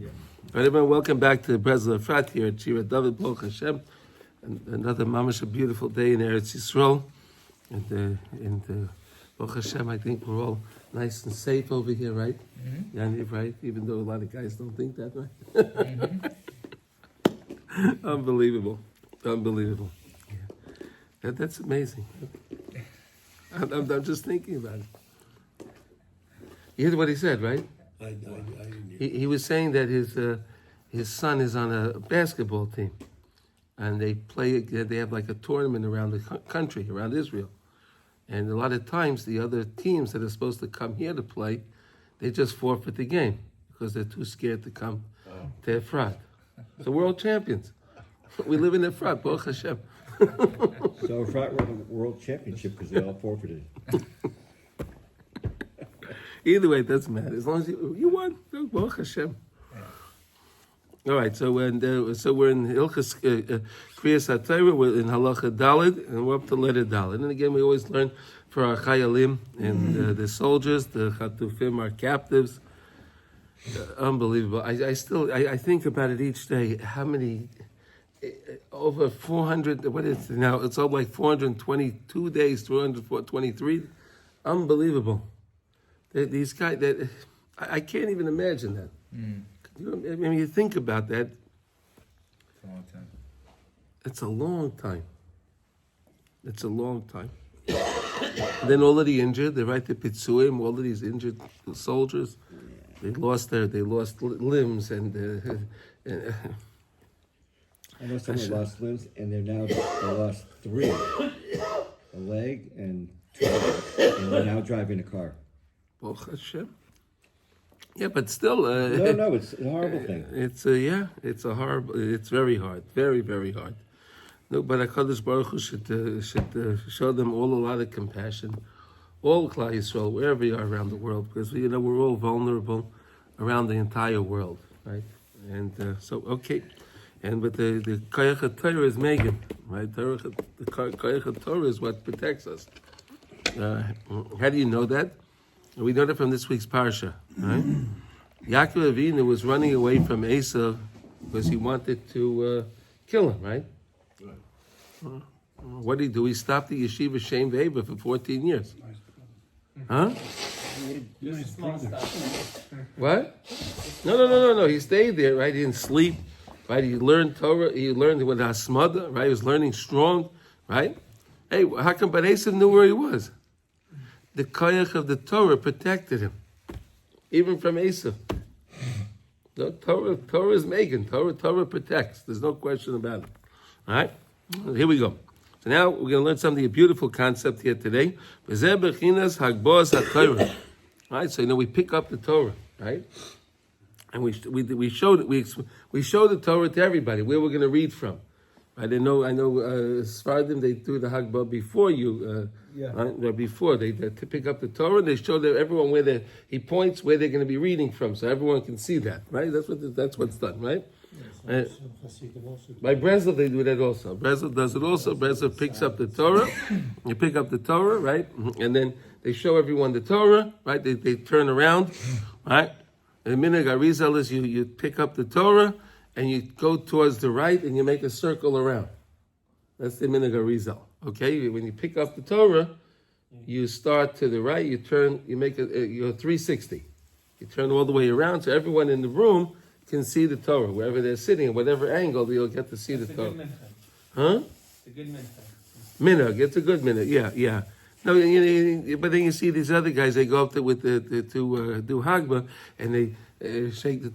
Right, everyone, welcome back to Breslov Efrat here at Shira David Baruch Hashem. And another mamash, a beautiful day in Eretz Yisrael. And Baruch Hashem, I think we're all nice and safe over here, right? Mm-hmm. Yaniv, right? Even though a lot of guys don't think that, right? Mm-hmm. Unbelievable. Yeah. That's amazing. I'm just thinking about it. You heard what he said, right? I didn't hear. He was saying that his son is on a basketball team, and they have like a tournament around the country, around Israel, and a lot of times the other teams that are supposed to come here to play, they just forfeit the game because they're too scared to come to Efrat. So world champions. We live in Efrat, Baruch Hashem. So Efrat won the world championship because they all forfeited. Either way, it doesn't matter. As long as you won, Baruch Hashem. All right, so we're in Hilchos Kriyas HaTorah, we're in Halacha Daled, and we're up to letter Daled. And again, we always learn for our Chayalim and the soldiers, the Chatufim, our captives. Unbelievable. I think about it each day. How many? Over 400. What is it now? It's all like 422 days, 223. Unbelievable. These guys, I can't even imagine that. I mean, you think about that. It's a long time. It's a long time. Then all of the injured, they write the pitsuim, all of these injured soldiers, they lost limbs and I know someone lost limbs, and they lost 3, a leg and 2 legs, and they're now driving a car. Baruch Hashem. Yeah, but still. No, it's a horrible thing. It's very hard, very, very hard. No, but HaKadosh Baruch Hu should show them all a lot of compassion, all Klal Yisrael, wherever you are around the world, because we're all vulnerable around the entire world, right? And and but the Koyach Torah is Megan, right? The Koyach Torah is what protects us. How do you know that? We know that from this week's parsha, right? Yaakov Avinu was running away from Esav because he wanted to kill him, right? What did he do? He stopped the yeshiva Shem V'Eva for 14 years. Huh? What? No. He stayed there, right? He didn't sleep, right? He learned Torah. He learned with Hasmada, right? He was learning strong, right? Hey, how come? But Esav knew where he was. The koyach of the Torah protected him, even from Esav. No, Torah is Megan. Torah protects. There's no question about it. All right, here we go. So now we're going to learn something, a beautiful concept here today. Hagbah. All right, so we pick up the Torah, right, and we show the Torah to everybody where we're going to read from. I know. Sfardim, they do the Hagbah before you. Right? Before they pick up the Torah, and they show everyone where he points where they're going to be reading from, so everyone can see that. Right? That's what's done. Right? By Breslov, they do that also. Breslov does it also. Breslov picks up the Torah. You pick up the Torah, right? And then they show everyone the Torah. Right? They turn around. Right? And the minhag Arizal is you pick up the Torah. And you go towards the right and you make a circle around. That's the minhag Arizal. Okay? When you pick up the Torah, you start to the right, you turn, you make you're 360. You turn all the way around so everyone in the room can see the Torah. Wherever they're sitting, at whatever angle, you'll get to see the Torah. Huh? It's a good minhag. Minhag, it's a good minhag, yeah. No, but then you see these other guys, they go up to do Hagbah, and they shake the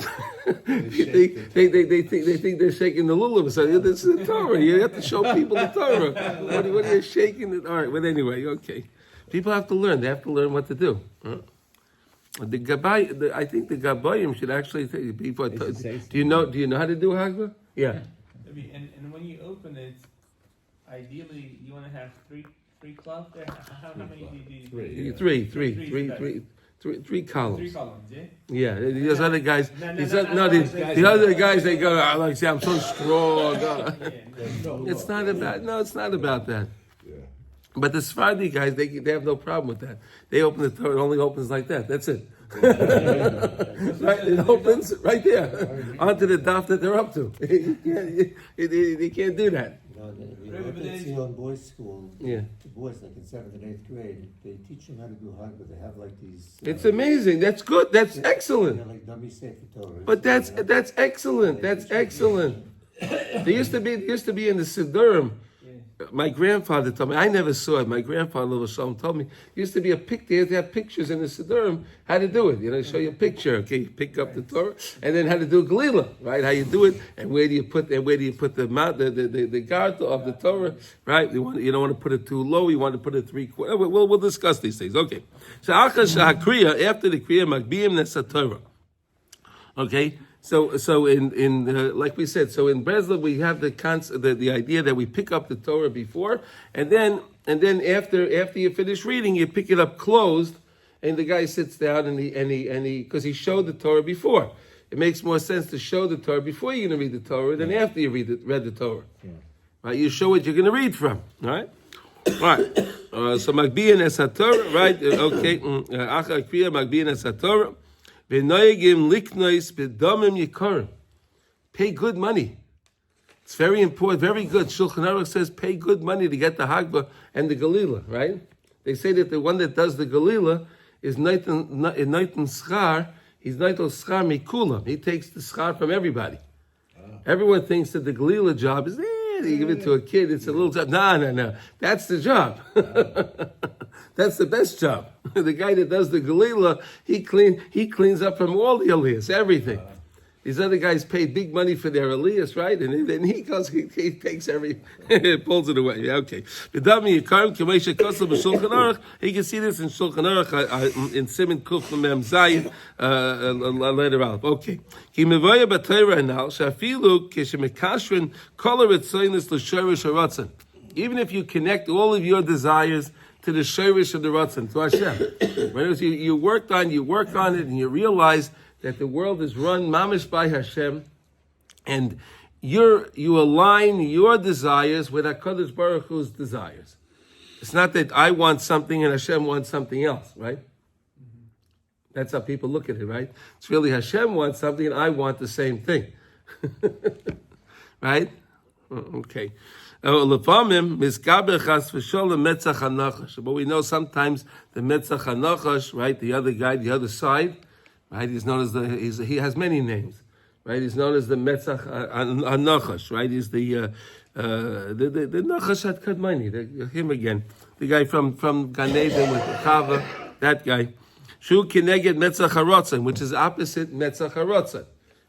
they think they're shaking the lulav. So this is the Torah. You have to show people the Torah. What are you shaking? All right. But anyway, okay. People have to learn. They have to learn what to do. The Gabay, I think the Gabayim should actually take people. Do you know how to do Hagbah? Yeah. And when you open it, ideally you want to have three cloth there. How many do you do? Three columns. 3 columns, yeah? Yeah, these other guys. The other guys, they go, I'm so strong. It's not about that. But the Sephardi guys, they have no problem with that. They open the Torah, it only opens like that. That's it. Right, it opens right there onto the daf that they're up to. You can't do that. At Zion Boys School, Yeah. the boys like in 7th and 8th grade, they teach them how to do Hagbah. They have like these. It's amazing. That's good. That's excellent. They're like dummy Sefer Torah. But that's excellent. That's excellent. There used to be in the Siddurim. My grandfather told me. I never saw it. My grandfather Shalom told me. There used to be a picture. They had to have pictures in the Siddurim how to do it. Show you a picture. Okay, you pick up the Torah, and then how to do Galila, right? How you do it, and where do you put the mount, the guard of the Torah, right? You don't want to put it too low. You want to put it 3/4. We'll discuss these things. Okay. So after the kriya magbiyim nesa Torah. Okay. So in like we said, so in Breslov we have the idea that we pick up the Torah before, and then after you finish reading, you pick it up closed, and the guy sits down and he because he showed the Torah before. It makes more sense to show the Torah before you're going to read the Torah than after you read the Torah. Yeah. Right? You show what you're going to read from. All right. So Magbiyan es HaTorah, right? Okay. Achar kriya Magbiyan es HaTorah. Pay good money. It's very important, very good. Shulchan Aruch says pay good money to get the Hagbah and the Galila, right? They say that the one that does the Galila is Naitan Schar. He's Naitan Schar Mikulam. He takes the Schar from everybody. Everyone thinks that the Galila job is, you give it to a kid, it's a little job. No. That's the job. That's the best job. The guy that does the Galila, he cleans up from all the aliyahs, everything. These other guys paid big money for their aliyahs, right? And then he goes, he takes pulls it away. Yeah, okay. He can see this in Shulchan Aruch in Siman Kuf Mem Zayin later on. Okay. Ki mevoya b'Torah now shafilu kishemekashrin kol haritzonos l'shorish haratzon. Even if you connect all of your desires to the shorish of the ratzon, to Hashem. Right? You work on it, and you realize that the world is run mamish by Hashem, and you align your desires with HaKadosh Baruch Hu's desires. It's not that I want something and Hashem wants something else, right? That's how people look at it, right? It's really Hashem wants something and I want the same thing. Right? Okay. But we know sometimes the Metzach HaNachash, right? The other guy, the other side, right? He's known as he has many names, right? He's known as the Metzach HaNachash, right? He's the Nachash at Kadmani, him again, the guy from Gan Eden with Chava, that guy. Shu Kineged Metzach HaRotzon, which is opposite Metzach HaRotzon,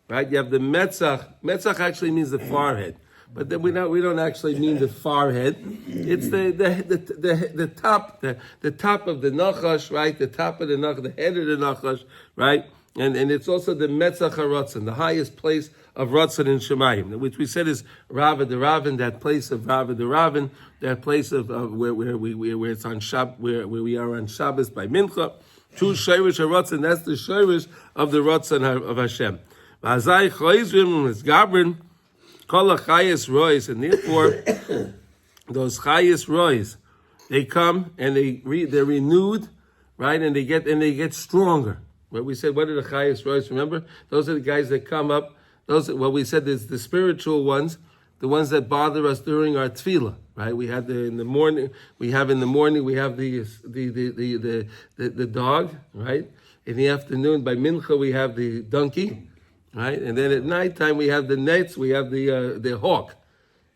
right? You have the Metzach. Metzach actually means the forehead. But then we don't actually mean the forehead. It's the top, the top of the nachash, right? The top of the nachash, the head of the nachash, right? And it's also the metzach haratzon, the highest place of ratzon in Shemayim, which we said is Rava the Ravin, that place of Rava the Ravin, that place of where it's on where we are on Shabbos by Mincha. Two shirish haratzon, that's the shirish of the ratzon of Hashem. V'azai choizrim is gabrin. Kol chayes rois, and therefore those chayes rois, they come and they're renewed, right? And they get stronger. What we said, what are the chayes rois? Remember, those are the guys that come up. We said there's the spiritual ones, the ones that bother us during our tefillah, right? We have in the morning we have the dog, right? In the afternoon by mincha we have the donkey. Right, and then at nighttime we have the nets, we have the hawk,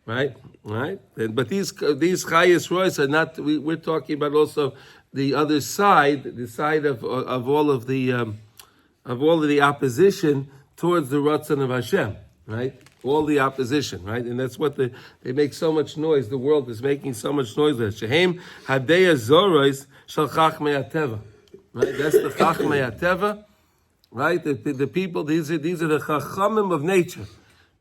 right. But these chayes rois are not. We're talking about also the other side, the side of all of the opposition towards the ratzon of Hashem, right. All the opposition, right, and that's what they make so much noise. The world is making so much noise. Shehem hadeya zorois shel chachmei hateva, right. That's the chachmei hateva. Right, the people. These are the chachamim of nature,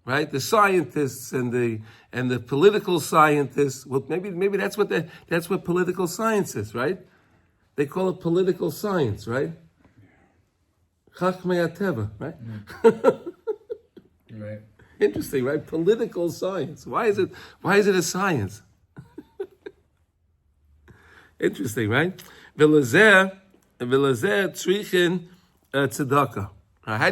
right? The scientists and the political scientists. Well, maybe that's what political science is, right? They call it political science, right? Chachmei hateva, right? Right. Interesting, right? Political science. Why is it a science? Interesting, right? V'lazeh tzrichin. tzedakah. How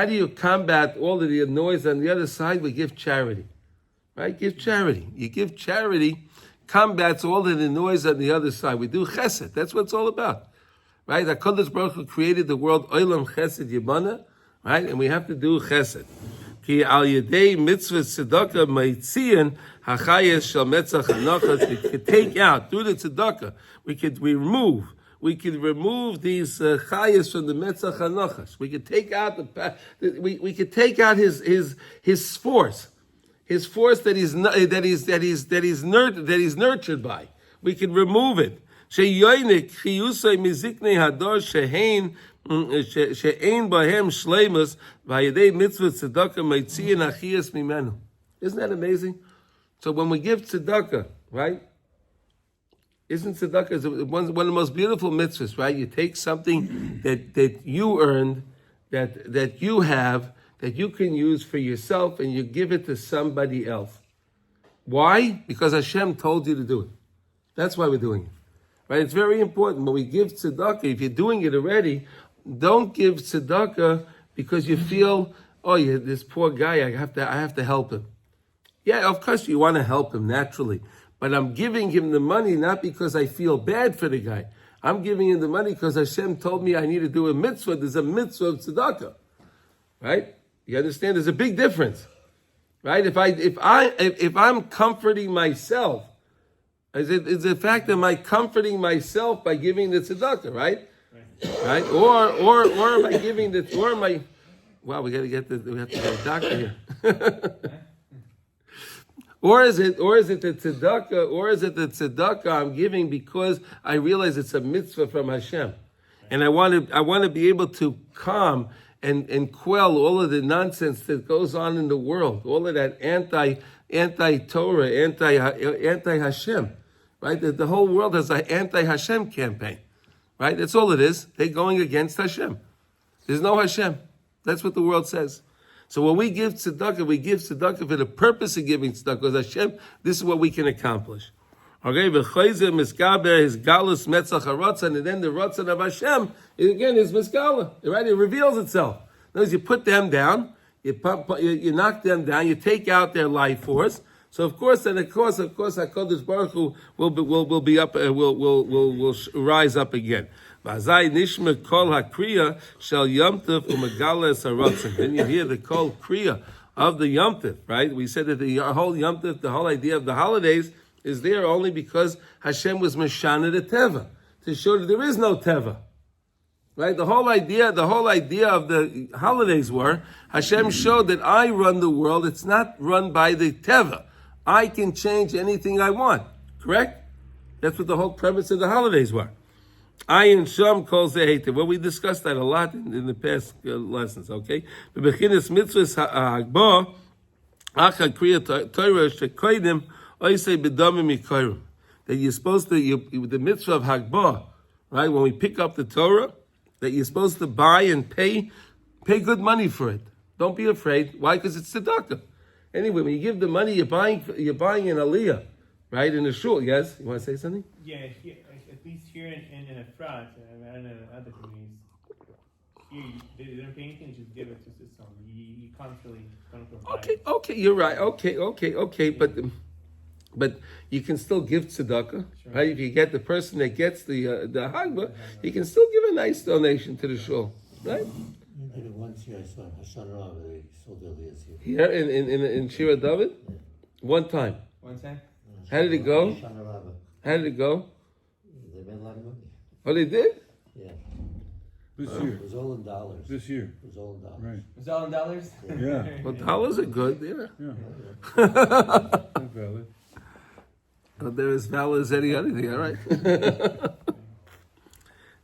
do you combat all of the noise on the other side? We give charity, right? Give charity. You give charity, combats all of the noise on the other side. We do chesed. That's what it's all about, right? HaKadosh Baruch Hu created the world olam chesed yibana, right? And we have to do chesed. Ki al yedei mitzvah tzedakah maitzian hachayes shel metzach hanachas. We could take out through the tzedakah. We could remove these chayas from the metzach hanachas. We could take out we could take out his force that he's nurtured by. We could remove it. Sheyonik chiyusay miziknei hador she'ein bahem shleimus v'yedei mitzvah tzedakah maitzian achiyas mimenu. Isn't that amazing? So when we give tzedakah, right? Isn't tzedakah one of the most beautiful mitzvahs, right? You take something that you earned, that you have, that you can use for yourself, and you give it to somebody else. Why? Because Hashem told you to do it. That's why we're doing it. Right? It's very important. When we give tzedakah, if you're doing it already, don't give tzedakah because you feel, oh yeah, this poor guy, I have to help him. Yeah, of course you want to help him naturally. But I'm giving him the money not because I feel bad for the guy. I'm giving him the money because Hashem told me I need to do a mitzvah. There's a mitzvah of tzedakah, right? You understand? There's a big difference, right? If I'm comforting myself, it's the fact that I'm comforting myself by giving the tzedakah, right? Right? Or am I giving the? Or am I? Wow, we have to get a doctor here. Or is it the tzedakah I'm giving because I realize it's a mitzvah from Hashem, and I want to be able to calm and quell all of the nonsense that goes on in the world, all of that anti-Torah, anti-Hashem, right? The whole world has an anti-Hashem campaign, right? That's all it is. They're going against Hashem. There's no Hashem. That's what the world says. So when we give tzedakah for the purpose of giving tzedakah, because Hashem, this is what we can accomplish. Okay, v'chayzer miskaber his galus metzach haratzon, and then the ratzon of Hashem again is miskala. Right, it reveals itself. In other words, you put them down, you knock them down, you take out their life force. So of course, HaKadosh Baruch Hu will be up, will rise up again. V'azai nishma kol hakriya shel Yom Tov u'megala es haratzon. Then you hear the kol kriya of the Yom Tov, right? We said that the whole Yom Tov, the whole idea of the holidays, is there only because Hashem was meshana the teva, to show that there is no teva. Right? The whole idea of the holidays were Hashem showed that I run the world. It's not run by the teva. I can change anything I want. Correct? That's what the whole premise of the holidays were. Ayin Sham calls the hater. Well, we discussed that a lot in the past lessons. Okay, the beginning mitzvahs Hagbah, Acha Kriya Torah Shekoidim Oisei B'Damim Yikorim. That you're supposed to the mitzvah of Hagbah, right? When we pick up the Torah, that you're supposed to buy and pay good money for it. Don't be afraid. Why? Because it's tzedakah. Anyway, when you give the money, you're buying an aliyah, right? In the shul. Yes, you want to say something? Yeah, at least here in Efrat, I don't know other communities. Here, they don't pay anything; just give it to someone. You can't really Okay, you're right. Okay, but you can still give tzedakah, sure. Right? If you get the person that gets the Hagbah, you can still give a nice donation to the shul, right? Once here I saw Hashan Rav, they sold the aliyahs here. Here in Shira David? Yeah. One time. How did it go? How did it go? They made a lot of money. Oh, they did? Yeah. This year. It was all in dollars. This year. It was all in dollars. Right. It was all in dollars? Yeah. Well, dollars are good, yeah. That's valid. Well, they're as valid as any other thing, all right?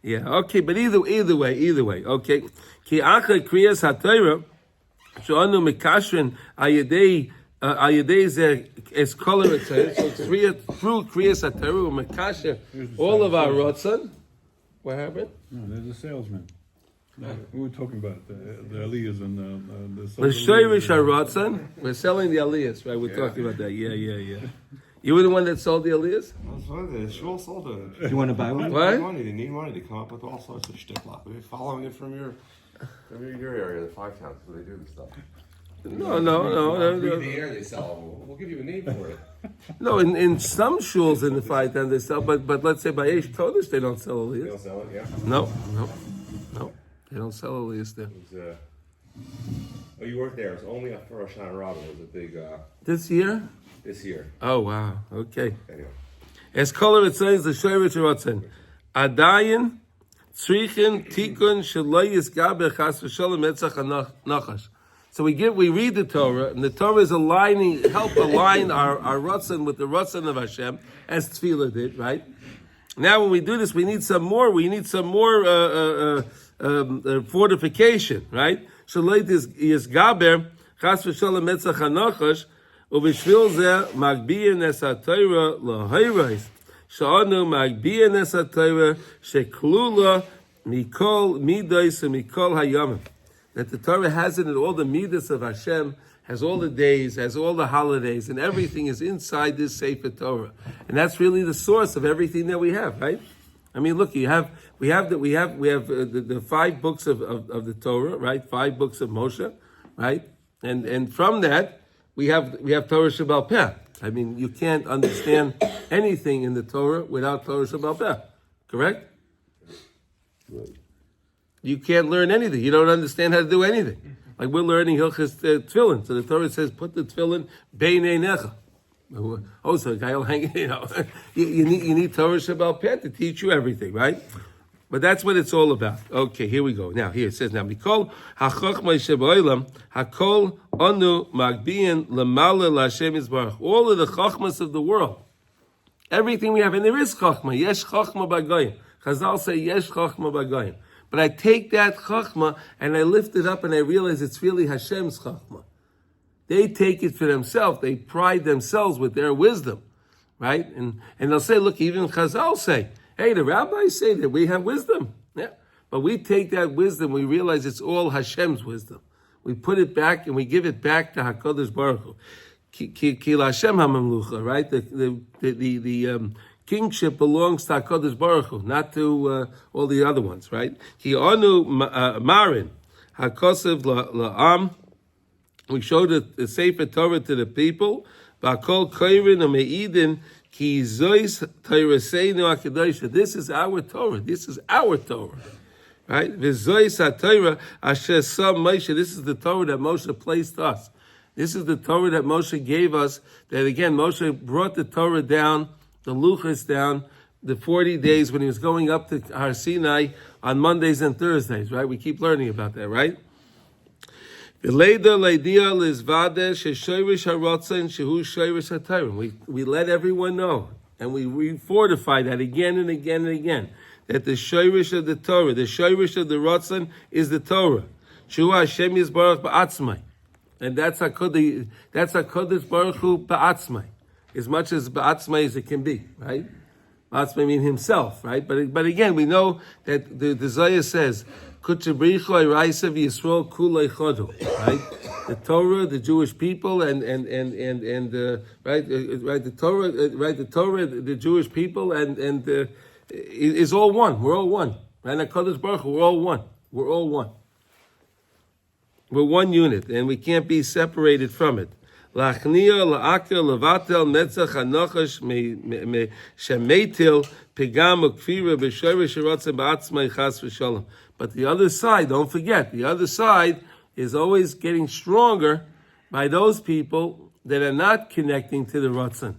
Yeah, okay, but either way, okay. Ki acha kriyas haTorah, she'anu mekashrin ayedei ze eskola etzayim. So through kriyas haTorah, we mekasher all of our rotzon. What happened? No, there's a salesman. We were talking about the aliyahs and the. L'shoyrish harotzon. We're selling the aliyahs, right? We're talking about that. Yeah. You were the one that sold the Aliyahs? That's what the shul sold it. Do you want to buy one? What? They need money to come up with all sorts of shtick. We're following it from your area, the 5 towns, where they do this stuff. No. Breathe the air they sell. We'll give you a name for it. No, in some shuls in the 5 towns they sell, but let's say by Eish Kodesh they don't sell They Aliyahs. don't sell it, yeah. No. They don't sell Aliyahs there. It was, oh, you weren't there. It was only for Rosh Hashanah. It was a big This year? this year. Oh, wow. Okay. Anyway. As color it says, the Shoyrich Rotzen. Adayin, Tzrichin, Tikun, Shaloi Yisgaber, Chas V'Sholem, Etzach, Nachash. So we read the Torah, and the Torah is help align our Rotzen with the Rotzen of Hashem, as Tefillah did, right? Now when we do this, we need some more fortification, right? Shaloi Yisgaber, Chas V'Sholem, Etzach, Nachash, ובשביל זה מגביהן את התורה להירס, שאנו מגביהן את התורה שכלולה מכל מידות ומכל הימים. That the Torah has in it all the midas of Hashem, has all the days, has all the holidays, and everything is inside this Sefer Torah. And that's really the source of everything that we have, right? I mean, look, we have the 5 books of the Torah, right? 5 books of Moshe, right? And from that, we have Torah Shebal Peh. I mean, you can't understand anything in the Torah without Torah Shebal Peh. Correct? Right. You can't learn anything. You don't understand how to do anything. Like we're learning Hilchos tefillin. So the Torah says, put the tefillin beinei necha. Oh, so a guy will hang, you need Torah Shebal Peh to teach you everything, right? But that's what it's all about. Okay, here we go. Now, here it says, now, Mikol hachachma sheba'olam, hakol anu magbiyan lemala l'Hashem yisbarach. All of the chachmas of the world, everything we have, and there is chachma, yesh chachma b'goyim. Chazal say, yesh chachma b'goyim. But I take that chachma, and I lift it up, and I realize it's really Hashem's chachma. They take it for themselves. They pride themselves with their wisdom, right? And they'll say, look, even Chazal say, hey, the rabbis say that we have wisdom. Yeah. But we take that wisdom, we realize it's all Hashem's wisdom. We put it back and we give it back to HaKadosh Baruch Hu. Ki Hashem HaMamlucha, right? The kingship belongs to HaKadosh Baruch Hu, not to all the other ones, right? Ki Anu Marin, HaKosev La'am. We showed the Sefer Torah to the people. Ba'kol Koirin U'Me'idin. This is our Torah. This is our Torah. Right? This is the Torah that Moshe placed us. This is the Torah that Moshe gave us. That again, Moshe brought the Torah down, the Luchas down, the 40 days when he was going up to Har Sinai on Mondays and Thursdays, right? We keep learning about that, right? We let everyone know, and we fortify that again and again and again, that the shayrish of the Torah, the shayrish of the Ratzon is the Torah. Shu Hashem Yisbarach ba'atzmai. And that's HaKadosh Baruch Hu ba'atzmai. As much as ba'atzmai as it can be, right? Ba'atzmai means himself, right? But again, we know that the Zohar says, right? The Torah, the Jewish people, and the Torah, the Jewish people, and is all one. We're all one. Right? HaKadosh Baruch Hu, we're all one. We're all one. We're one unit, and we can't be separated from it. Lachnia, la'akel, levatel, netzach, hanachash, shemetil, pigam, ukfira, b'shayrish, shiratzah, ba'atzmai, chas, v'shalom. But the other side, don't forget, the other side is always getting stronger by those people that are not connecting to the Ratzon,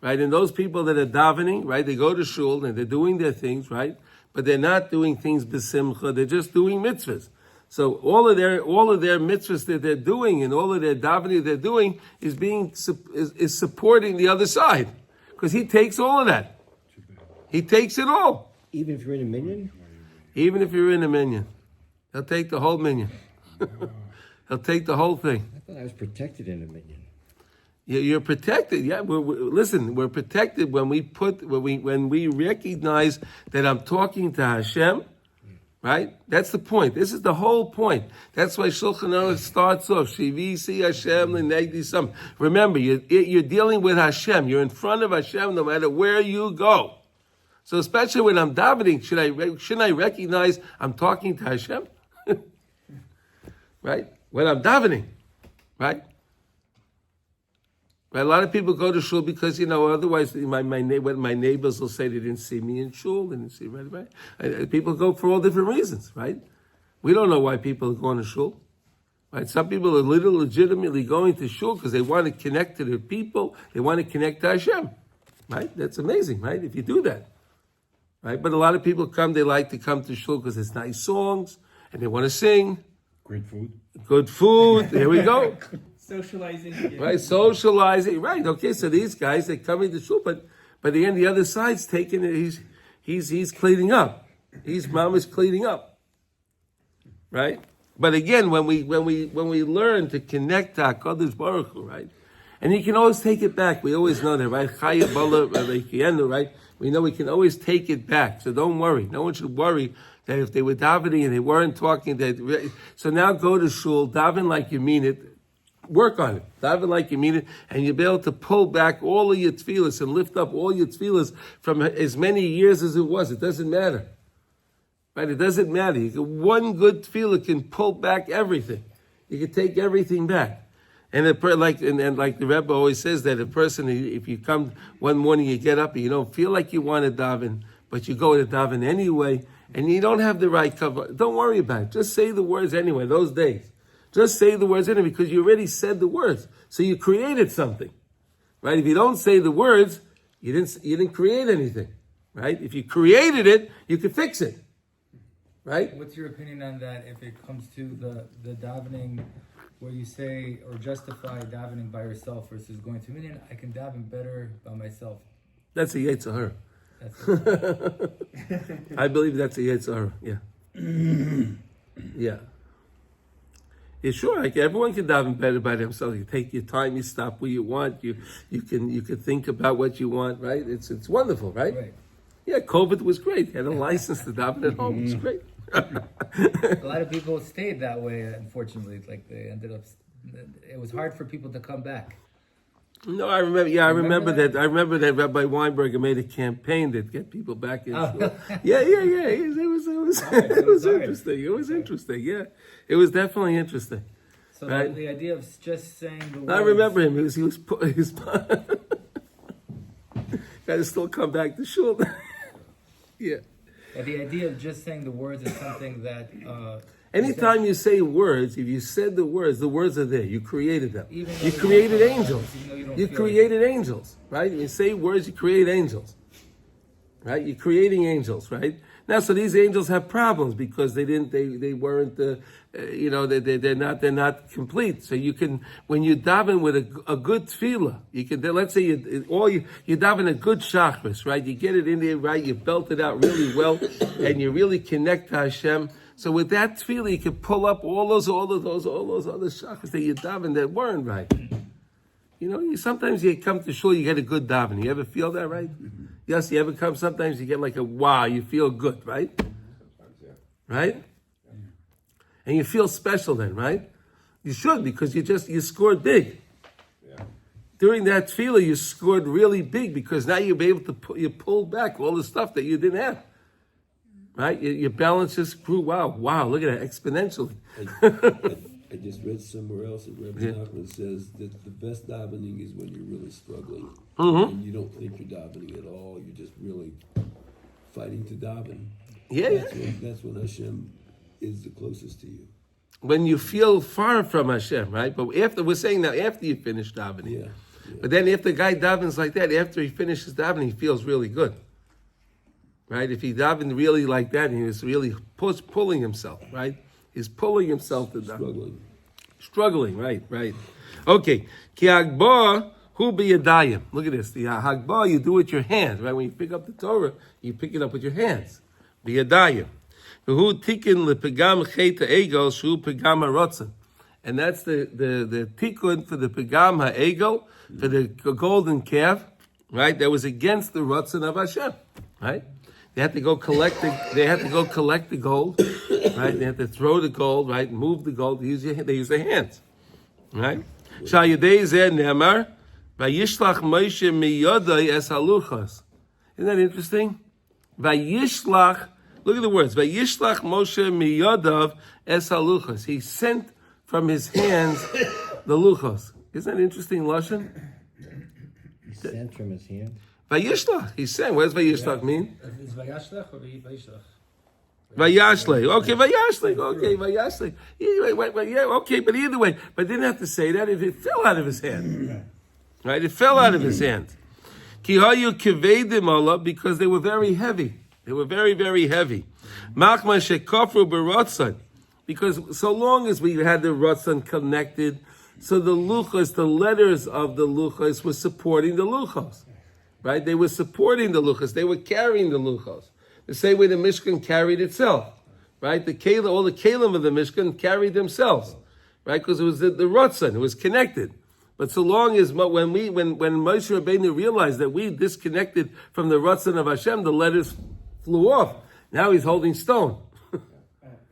right? And those people that are davening, right? They go to shul and they're doing their things, right? But they're not doing things b'simcha. They're just doing mitzvahs. So all of their mitzvahs that they're doing and all of their davening they're doing is supporting the other side, because he takes all of that. He takes it all. Even if you're in a minyan? Even if you're in a minyan, he'll take the whole minyan. He'll take the whole thing. I thought I was protected in a minyan. You're protected. Yeah, we're protected when we recognize that I'm talking to Hashem, Right? That's the point. This is the whole point. That's why Shulchan Aruch starts off, Shivisi Hashem L'negdi Sam. Remember, you're dealing with Hashem. You're in front of Hashem no matter where you go. So especially when I'm davening, shouldn't I recognize I'm talking to Hashem? Right? When I'm davening, right? Right? A lot of people go to shul because, otherwise my neighbors will say they didn't see me in shul, they didn't see me, right? People go for all different reasons, right? We don't know why people are going to shul. Right? Some people are legitimately going to shul because they want to connect to their people, they want to connect to Hashem. Right? That's amazing, right? If you do that. Right? But a lot of people they like to come to shul because it's nice songs, and they want to sing. Great food. Good food, there we go. Socializing. Right, socializing. Right, okay, so these guys, they're coming to shul, but again, the other side's taking it, he's cleaning up. His mom is cleaning up. Right? But again, when we learn to connect to HaKadosh Baruch Hu, right? And you can always take it back. We always know that, right? Chaya Bala Reikienu, right? We know we can always take it back. So don't worry. No one should worry that if they were davening and they weren't talking, so now go to shul, daven like you mean it. Work on it. Daven like you mean it, and you'll be able to pull back all of your tefillahs and lift up all your tefillahs from as many years as it was. It doesn't matter. Right? It doesn't matter. One good tefillah can pull back everything. You can take everything back. And like the Rebbe always says that a person, if you come one morning, you get up and you don't feel like you want to daven, but you go to daven anyway, and you don't have the right cover, don't worry about it. Just say the words anyway, those days. Just say the words anyway, because you already said the words. So you created something. Right? If you don't say the words, you didn't create anything. Right? If you created it, you can fix it. Right? What's your opinion on that if it comes to the davening where you say or justify davening by yourself versus going to minyan? I can daven better by myself. That's a Yetzer Hara. I believe that's a Yetzer Hara. Yeah. Yeah. Yeah, sure. Like everyone can daven better by themselves. You take your time. You stop where you want. You can think about what you want. Right? It's wonderful. Right? Yeah. COVID was great. You had a license to daven at home. It was great. A lot of people stayed that way. Unfortunately, like they ended up. It was hard for people to come back. No, I remember. Yeah, I remember that. I remember that Rabbi Weinberger made a campaign to get people back in school. Yeah. It was interesting. It was interesting. Yeah, it was definitely interesting. So right? the idea of just saying the words. I remember him. He was got to still come back to shul. Yeah. And the idea of just saying the words is something that. Anytime you say words, if you said the words are there. You created them. You created angels. You created angels, right? You say words, you create angels, right? You're creating angels, right? Now, so these angels have problems because they weren't, they're not complete. So you can, when you daven with a good tefillah, you can, let's say you daven a good shachris, right? You get it in there, right? You belt it out really well, and you really connect to Hashem. So with that tefillah, you can pull up all those other shachris that you daven that weren't right. Sometimes you come to shul, you get a good daven. You ever feel that, right? Mm-hmm. Yes, you ever come, sometimes you get like a wow, you feel good, right? Right? And you feel special then, right? You should, because you scored big. Yeah. During that tefillah, you scored really big because now you'll be able to you pulled back all the stuff that you didn't have. Right? Your balance just grew. Wow, look at that, exponentially. I just read somewhere else that Rebbe Nachman says that the best davening is when you're really struggling. Mm-hmm. And you don't think you're davening at all. You're just really fighting to daven. That's when Hashem is the closest to you. When you feel far from Hashem, right? But we're saying now after you finish davening. Yeah. But then if the guy davens like that, after he finishes davening, he feels really good. Right? If he davened really like that, and he was really pulling himself, right? He's pulling himself to daven. Struggling, right. Okay. Ki Hagbah hu b'yadayim. Look at this. The Hagbah you do with your hands, right? When you pick up the Torah, you pick it up with your hands. B'yadayim. V'hu tikkun lepegam chet ha'egel shu pegam ha'rotzen. And that's the tikkun for the pegam ha'egel, for the golden calf, right? That was against the rotzen of Hashem, right? They had to go collect the gold, right? They had to throw the gold, right? Move the gold. They use their hands, right? Shal Yedei Zeh Nemar, Vayishlach Moshe miyodai es haluchos. Isn't that interesting? Vayishlach. Look at the words. Vayishlach Moshe miyodav es haluchos. He sent from his hands the luchos. Isn't that interesting, lashon? He sent from his hand. Vayishlach. He sent. What does Vayishlach mean? Is Vayashlech or Vayishlach? Vayashlech. Okay, Vayashlech. Okay, Vayashlech. Yeah, okay, but either way. But didn't have to say that if it fell out of his hand. Right? It fell out of his hand. Ki hayu kevedim Allah, because they were very heavy. They were very, very heavy. Machma shekafru b'rotzon. Because so long as we had the rotzon connected, so the luchos, the letters of the luchos were supporting the luchos. Right? They were supporting the luchos. They were carrying the luchos. The same way the Mishkan carried itself. Right? All the kalim of the Mishkan carried themselves. Right? Because it was the rotzon. It was connected. But so long as when Moshe Rabbeinu realized that we disconnected from the Ratzon of Hashem, the letters flew off. Now he's holding stone.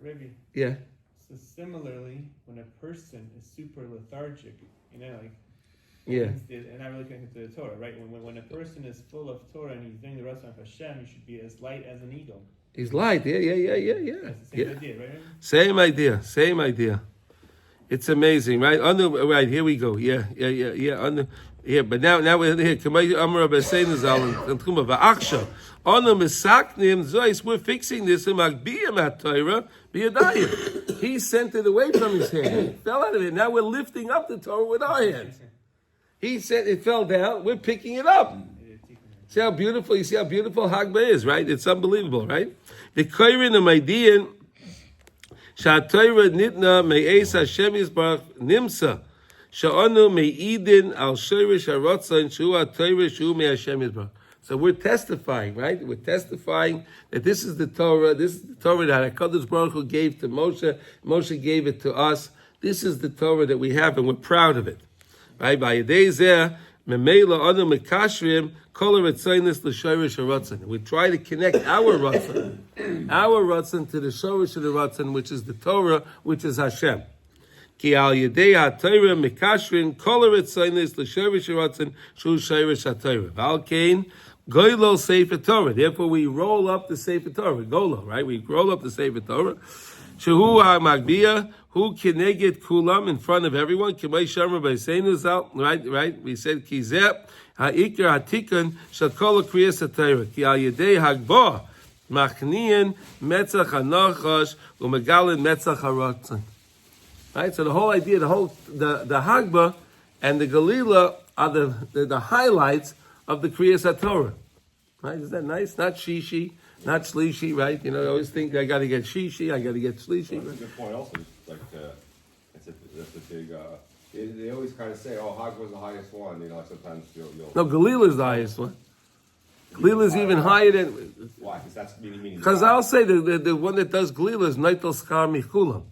Rabbi. Yeah. So similarly, when a person is super lethargic, like Yeah. and not really connected to the Torah, right? When a person is full of Torah and he's doing the Ratzon of Hashem, he should be as light as an eagle. He's light. Yeah. That's the same idea, right? Same idea. It's amazing, right? Right, here we go. Yeah. But now we're here. We're fixing this in Torah. He sent it away from his hand. It fell out of it. Now we're lifting up the Torah with our hands. He said it fell down. We're picking it up. See how beautiful? You see how beautiful Hagbah is, right? It's unbelievable, right? The Koirin of Maidian. Sha'atayra nitna me'es Hashem yisbarach nimsa. Sha'anu me'idin al shirish haratzon shu ha'tayra shu me'Hashem yisbarach. So we're testifying, right? We're testifying that this is the Torah. This is the Torah that HaKadosh Baruch Hu gave to Moshe. Moshe gave it to us. This is the Torah that we have, and we're proud of it. Right? By Yedei Zeh, Memela Anu Mekashrim, Kol HaRetzonos L'Shorish HaRatzon. We try to connect our Ratzon to the Shorish of the Ratzon, which is the Torah, which is Hashem. Ki al Yedei HaTorah Mekashrim, Kol HaRetzonos L'Shorish HaRatzon, Shu Shorish HaTorah. V'al Kein, Goylo Sefer Torah. Therefore, we roll up the Sefer Torah. Golo, right? We roll up the Sefer Torah. Shehu HaMagbiyah, who kineged kulam in front of everyone. Kimay Shamar Baisenus out. Right. We said Kizep Ha'ikar Hatikun Shakol Kriyas HaTorah. Ki al Yedei Hagbah Machnian Metzach HaNachash Umegalin Metzach HaRatzon. Right. So the whole idea, the Hagbah and the Galila are the highlights of the Kriyas HaTorah. Right? Isn't that nice? Not Shishi, not Shlishi, right? I always think I got to get Shishi, I got to get Shlishi. That's a good point also. That's a big, they always kind of say, Hagbah was the highest one. Sometimes you'll... No, Galila is the highest one. Galila is even higher than... Why? Because that's meaning... Because I'll say the one that does Galila is Neitel Skar Michulam.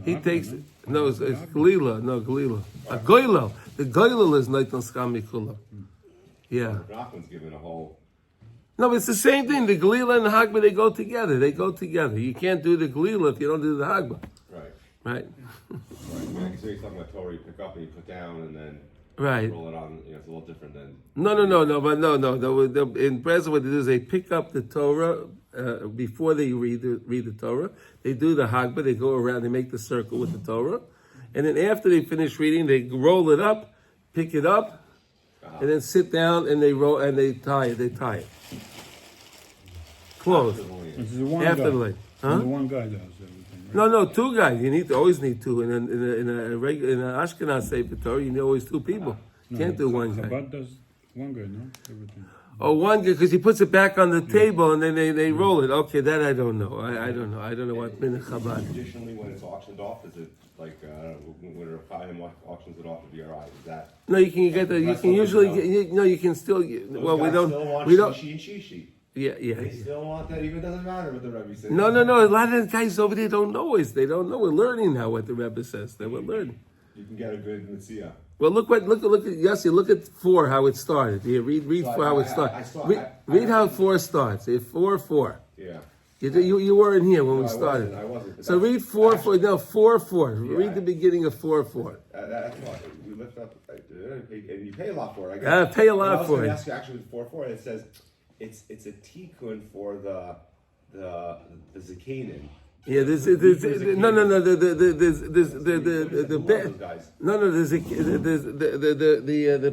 He takes... No, it's Galila. No, Galila. Goylo. The Goylo is Neitel Skar Michulam. Yeah. Nachman's given a whole... No, but it's the same thing. The Galila and the Hagbah, they go together. You can't do the Galila if you don't do the Hagbah. Right. Right. So you're talking about Torah, you pick up and you put down and then roll it on. It's a little different than... No. In Breslov, what they do is they pick up the Torah before they read the Torah. They do the Hagbah. They go around. They make the circle with the Torah. And then after they finish reading, they roll it up, pick it up, and then sit down and they roll and they tie it. Close. This is one after guy. the leg. Huh? The one guy does everything. Right? No, two guys. You always need two. In a Ashkenaz Sefer Torah, you need always two people. You can't do one guy. Chabad does one guy, no? Everything. One guy, because he puts it back on the table and then they roll it. Okay, that I don't know. I don't know. I don't know what min Chabad. Traditionally, when it's auctioned off, is it like when a Chaim auctions it off to BRI? Is that? No, you can get that. You can usually get. You can still. Well, we don't. Shishi and Shishi. Yeah. They still want that, even doesn't matter what the Rebbe says. No. A lot of the guys over there don't know. They don't know. We're learning now what the Rebbe says. We're learning. You can get a good mitzvah. Well, look at Yossi. Look at 4 how it started. Here, read 4 how it started. Read how 4 starts. 4. Yeah. You weren't here when we started. I wasn't. So read 4. No, 4. Read the beginning of 4. That's why we lift up, and you pay a lot for it. Pay a lot for it. Ask you actually with 4. It says it's a tikkun for the zakanim. Yeah, there's the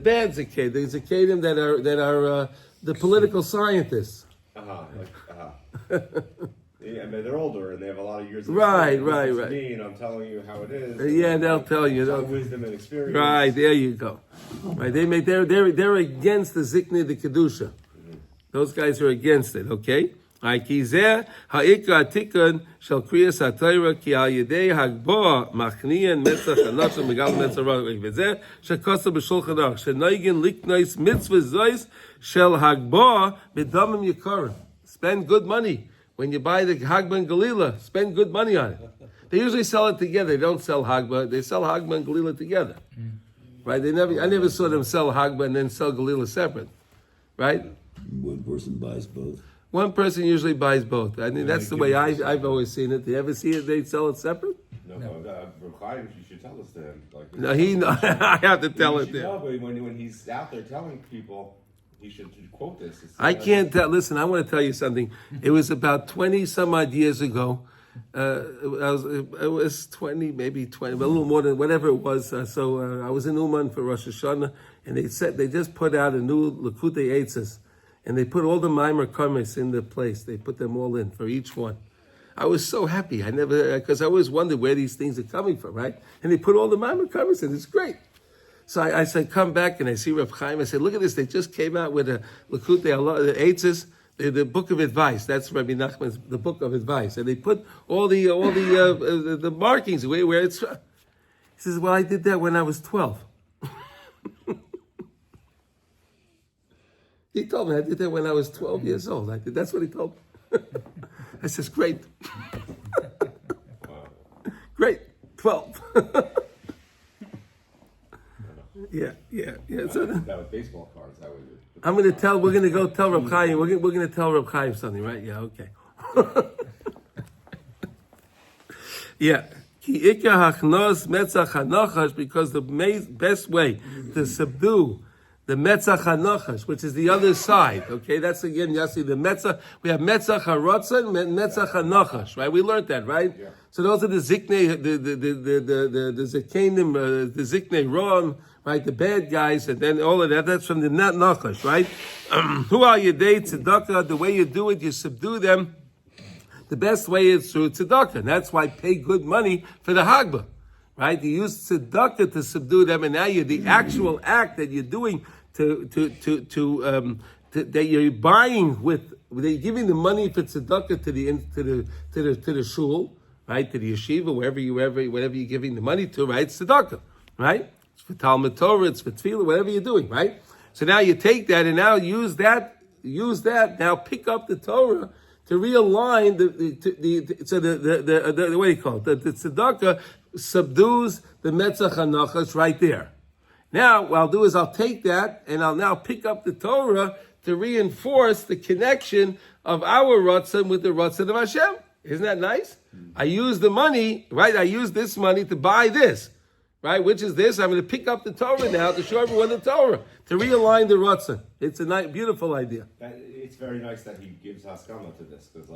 bad zakedim, the zakedim that are the political scientists. Yeah, I mean, they're older and they have a lot of years. Right. Me, and I'm telling you how it is. Yeah, they'll tell you. Wisdom and experience. Right, there you go. Right, they're against the ziknei the kedusha. Those guys are against it. Okay. Ha'ikizeh ha'ikra tikun shel kriyas ha'torah ki al yedei Hagbah machniyan metzach hanoshim megal metzach rach v'zeh shekosa b'shulchan aruch shenoigin liknois mitzvah zois shel Hagbah b'damim yikarim. Spend good money when you buy the Hagbah and Galila. Spend good money on it. They usually sell it together. They don't sell Hagbah. They sell Hagbah and Galila together. Right? I never saw them sell Hagbah and then sell Galila separate. Right? One person buys both. One person usually buys both. I mean, that's the way I've always seen it. Do you ever see it? They sell it separate? No. You should tell us to him. I have to tell it there. No, but when he's out there telling people, he should quote this. I can't tell. Listen, I want to tell you something. It was about 20 some odd years ago. It was 20, maybe 20, a little more than whatever it was. So I was in Uman for Rosh Hashanah, and they just put out a new Likutey Eitzes, and they put all the Maimer Karmes in the place. They put them all in for each one. I was so happy. Because I always wondered where these things are coming from, right? And they put all the Maimer Karmes in. It's great. So I said, come back, and I see Reb Chaim. I said, look at this. They just came out with a Likutey, the Eitzes, the book of advice. That's Rabbi Nachman's, the book of advice. And they put all the markings where it's. He says, well, I did that when I was 12. He told me I did that when I was 12 years old. That's what he told me. I says, great. Great, 12. Yeah. So that was baseball cards. We're going to go tell Reb Chaim. We're going to tell Reb Chaim something, right? Yeah, okay. Yeah. Ki ikar hachnos metzach hanochash, because the best way to subdue the metzach hanochash, which is the other side, okay? That's again, Yossi, the metzach. We have metzach harotzen and metzach hanochash, right? We learned that, right? Yeah. So those are the ziknei, the zikanim, the ziknei rom, right? The bad guys, and then all of that. That's from the nachash, right? Who are you day tzedakah? The way you do it, you subdue them. The best way is through tzedakah, and that's why pay good money for the Hagbah, right? You use tzedakah to subdue them, and now the actual act that you're doing that you're buying with, they're giving the money for tzedakah to the shul, right? To the yeshiva, whatever you're giving the money to, right? It's tzedakah, right? It's for Talmud Torah, it's for tefillin, whatever you're doing, right? So now you take that and now use that. Now pick up the Torah to realign the what do you call it? The tzedakah subdues the metzach hanachas right there. Now, what I'll do is I'll take that and I'll now pick up the Torah to reinforce the connection of our Ratzon with the Ratzon of Hashem. Isn't that nice? I use the money, right? I use this money to buy this, right? Which is this. I'm going to pick up the Torah now to show everyone the Torah, to realign the Ratzon. It's a nice, beautiful idea. It's very nice that he gives haskama to this, because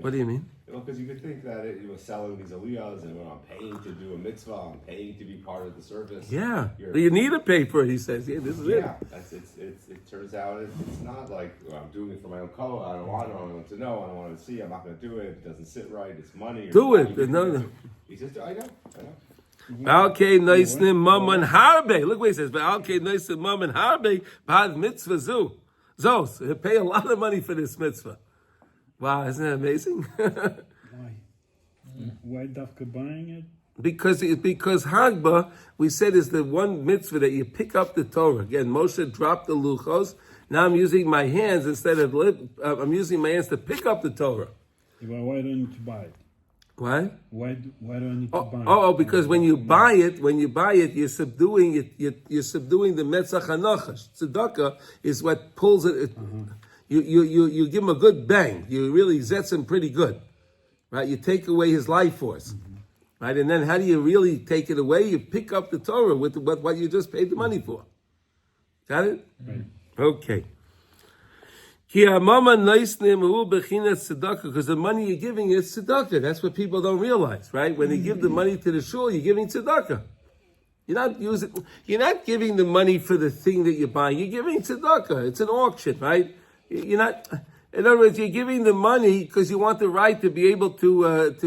what do you mean? Because you could think that he was selling these aliyahs and I'm paying to do a mitzvah, I'm paying to be part of the service. Yeah, but you need to pay for it. He says, "Yeah, this is it." Yeah, it turns out it's not like I'm doing it for my own code. I don't want to know. I don't want to see. I'm not going to do it. It doesn't sit right. It's money. Do it. No. He says, "I know." Okay, nice mammon harbe. Look what he says. But okay, nice mammon harbe. Bad mitzvah zu. Zos. They pay a lot of money for this mitzvah. Wow, isn't that amazing? Why dafka buying it? Because Hagbah, we said, is the one mitzvah that you pick up the Torah. Again, Moshe dropped the luchos. Now I'm using my hands instead of I'm using my hands to pick up the Torah. Well, why don't you buy it? What? Why do I need to buy? Because when you buy it, you're subduing it. You're subduing the metzach hanachash. Tzedakah is what pulls it. You give him a good bang. You really zetz him pretty good, right? You take away his life force, right? And then how do you really take it away? You pick up the Torah with what you just paid the money for. Got it? Right. Okay. Because the money you're giving is tzedakah. That's what people don't realize, right? When they give the money to the shul, you're giving tzedakah. You're not giving the money for the thing that you're buying. You're giving tzedakah. It's an auction, right? In other words, you're giving the money because you want the right to be able to have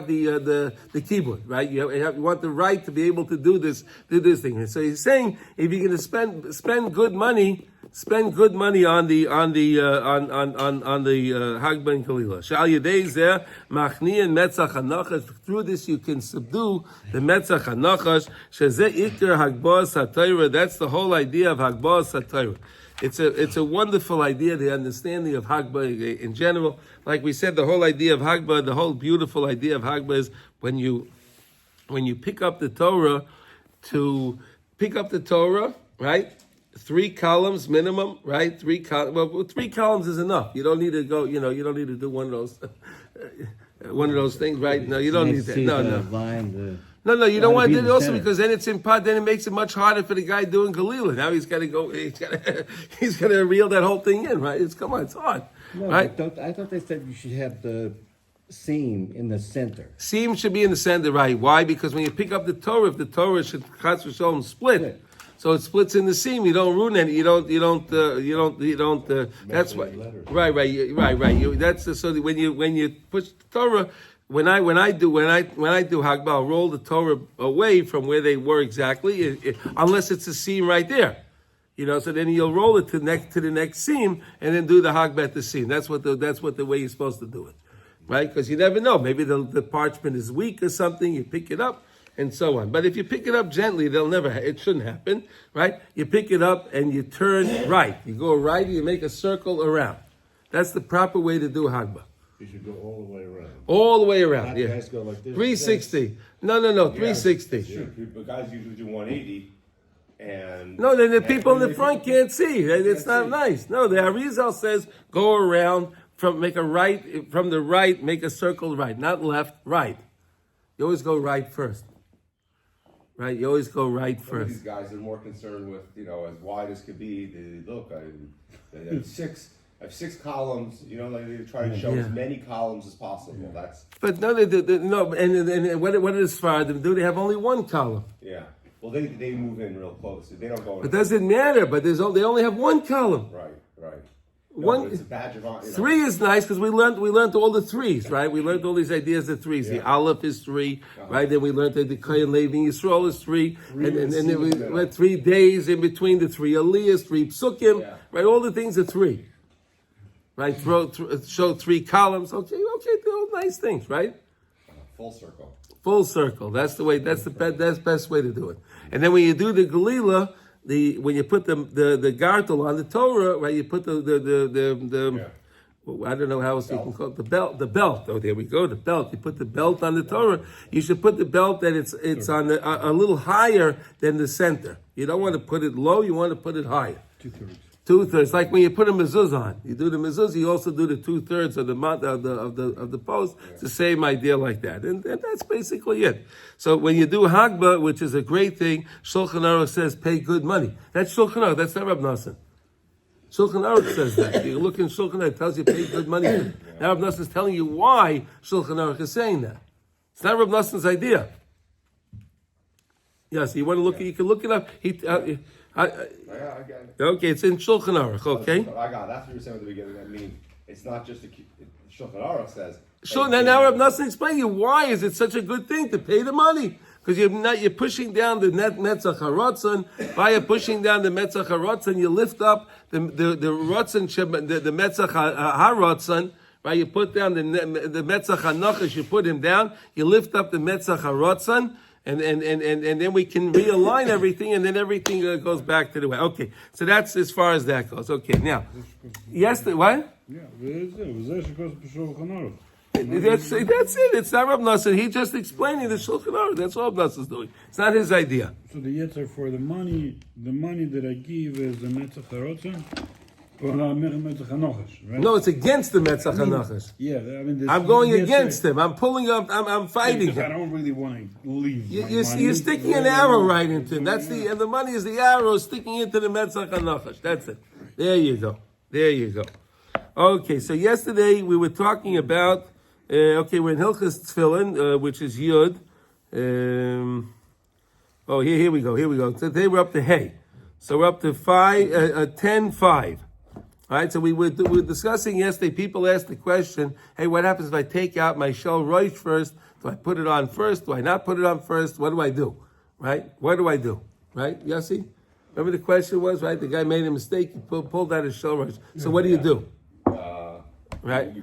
the keyboard, right? You want the right to be able to do this thing. And so he's saying, if you're going to spend good money on the Hagbah and Kalila. Shal Yedei Zeh Machni and Metzach Hanachash. Through this you can subdue the Metzach Hanachash. Shezeh Iker Hagbah Satayra. That's the whole idea of Hagbah Satayra. It's a wonderful idea, the understanding of Hagbah in general. Like we said, the whole idea of Hagbah, the whole beautiful idea of Hagbah is when you pick up the Torah, right? 3 columns minimum, right? 3 columns is enough. You don't need to go, you don't need to do one of those things, right? No, you don't need that. No, you don't want to do it also because then it's in part. Then it makes it much harder for the guy doing Galila. Now he's got to go. He's got to reel that whole thing in, right? It's hard, right? I thought they said you should have the seam in the center. Seam should be in the center, right? Why? Because when you pick up the Torah, if the Torah should chas v'sholom split, so it splits in the seam. You don't ruin it. You don't. That's why. Right. That's so that when you push the Torah. When I do Hagbah, I'll roll the Torah away from where they were exactly, unless it's a seam right there, So then you'll roll it to the next seam, and then do the Hagbah at the seam. That's what the way you're supposed to do it, right? Because you never know. Maybe the parchment is weak or something. You pick it up, and so on. But if you pick it up gently, it shouldn't happen, right? You pick it up and you turn right. You go right. And you make a circle around. That's the proper way to do Hagbah. You should go all the way around. All the way around, Not yeah. guys go like this. 360. No, 360. Sure, but guys usually do 180, and No, then the people in the front can't see. It's not nice. No, the Arizal says go around make a right from the right, make a circle right, not left, right. You always go right first. Right, you always go right Some of first. these guys are more concerned with as wide as could be. I have 6 columns. They try to show as many columns as possible. Yeah. But no, and what does Sfaradim do? They have only 1 column. Yeah. Well, they move in real close. They don't go in. It doesn't matter. But they only have 1 column. Right. One, it's a badge of honor. 3 is nice because we learned all the 3s, right? We learned all these ideas of 3s. Yeah. The Aleph is 3, right? Then we learned that the Kohen Levi Yisrael is 3, and then we went 3 days in between the 3 Aliyahs, 3 Psukim, right? All the things are 3, right? Show 3 columns. Okay, they're all nice things, right? Full circle. Full circle. That's the way. That's the best way to do it. And then when you do the Galila. When you put the gartel on the Torah, right? You put the I don't know how else you can call it, the belt. Oh, there we go, the belt. You put the belt on the Torah. You should put the belt that it's on a little higher than the center. You don't want to put it low. You want to put it higher. 2/3. Like when you put a mezuzah on, you do the mezuzah. You also do the 2/3 of the post. It's the same idea like that, and that's basically it. So when you do Hagbah, which is a great thing, Shulchan Aruch says pay good money. That's Shulchan Aruch. That's not Rab Nosson. Shulchan Aruch says that. You look in Shulchan Aruch, it tells you pay good money. Now Rab Nosson is telling you why Shulchan Aruch is saying that. It's not Rab Nosson's idea. Yes, you want to look. You can look it up. I got it. Okay, it's in Shulchan Aruch, okay? I got it. That's what you were saying at the beginning. I mean, it's not just Shulchan Aruch says. Sure, now Rab Nosson explain you why is it such a good thing to pay the money? Because you're pushing down the Metzach HaRotzon. By pushing down the Metzach HaRotzon, you lift up the Rotzon, the Metzach HaRotzon. Right, you put down the Metzach HaNachash, you put him down. You lift up the Metzach HaRotzon. And then we can realign everything, and then everything goes back to the way. Okay, so that's as far as that goes. Okay, now, yes, what? Yeah, That's it. It's not Rav Nosson. He's just explaining the Shulchan Aruch. That's all Rav Nosson's doing. It's not his idea. So the yetzer for the money that I give is the metzach harotzen or metzach hanochash, right? No, it's against the Metzach HaNachash. Yeah, I mean, I'm going against him. I'm pulling up. I'm fighting because I him. don't really want to leave. You're sticking an arrow right into him. That's and the money is the arrow sticking into the Metzach HaNachash. That's it. There you go. Okay, so yesterday we were talking about. We're in Hilchos Tefillin, which is Yud. Here we go. So today we're up to Hey. So we're up to 10:5. All right, so we were discussing yesterday. People asked the question, hey, what happens if I take out my shel roish first? Do I put it on first? Do I not put it on first? What do I do? Right? What do I do? Right, Yossi? Remember the question was, right? The guy made a mistake. He pulled out his shel roish. So what do you do? Right?